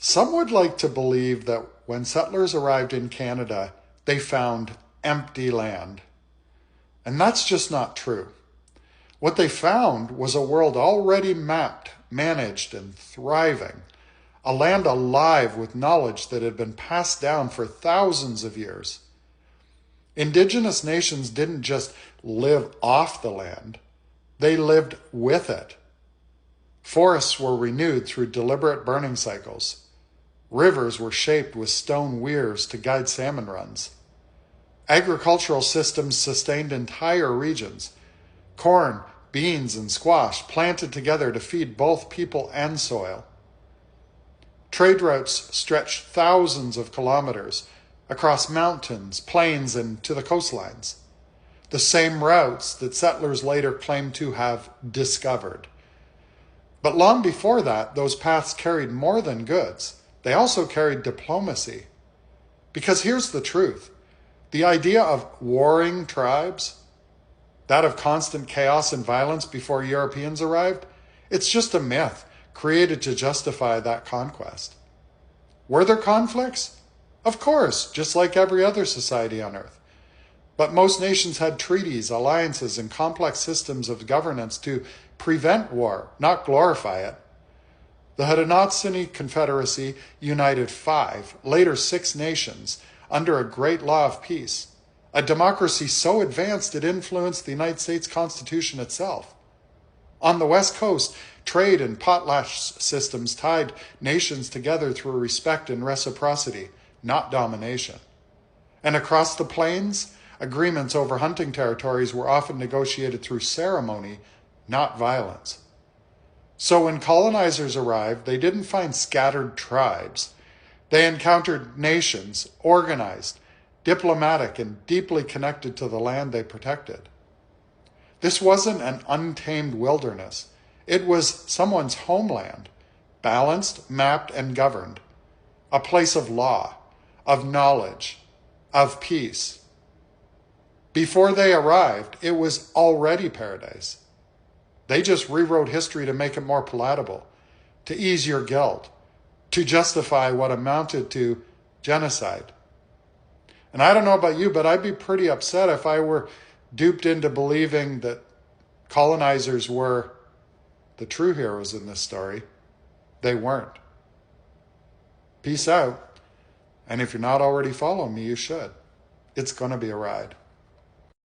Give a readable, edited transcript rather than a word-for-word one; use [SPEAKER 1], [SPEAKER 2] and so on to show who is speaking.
[SPEAKER 1] Some would like to believe that when settlers arrived in Canada, they found empty land. And that's just not true. What they found was a world already mapped, managed, and thriving. A land alive with knowledge that had been passed down for thousands of years. Indigenous nations didn't just live off the land, they lived with it. Forests were renewed through deliberate burning cycles. Rivers were shaped with stone weirs to guide salmon runs. Agricultural systems sustained entire regions. Corn, beans, and squash planted together to feed both people and soil. Trade routes stretched thousands of kilometers across mountains, plains, and to the coastlines. The same routes that settlers later claimed to have discovered. But long before that, those paths carried more than goods. They also carried diplomacy. Because here's the truth. The idea of warring tribes, that of constant chaos and violence before Europeans arrived, it's just a myth created to justify that conquest. Were there conflicts? Of course, just like every other society on Earth. But most nations had treaties, alliances, and complex systems of governance to prevent war, not glorify it. The Haudenosaunee Confederacy united 5, later 6 nations under a great law of peace, a democracy so advanced it influenced the United States Constitution itself. On the West Coast, trade and potlatch systems tied nations together through respect and reciprocity, not domination. And across the plains, agreements over hunting territories were often negotiated through ceremony, not violence. So when colonizers arrived, they didn't find scattered tribes. They encountered nations, organized, diplomatic, and deeply connected to the land they protected. This wasn't an untamed wilderness. It was someone's homeland, balanced, mapped, and governed. A place of law, of knowledge, of peace. Before they arrived, it was already paradise. They just rewrote history to make it more palatable, to ease your guilt, to justify what amounted to genocide. And I don't know about you, but I'd be pretty upset if I were duped into believing that colonizers were the true heroes in this story. They weren't. Peace out. And if you're not already following me, you should. It's going to be a ride.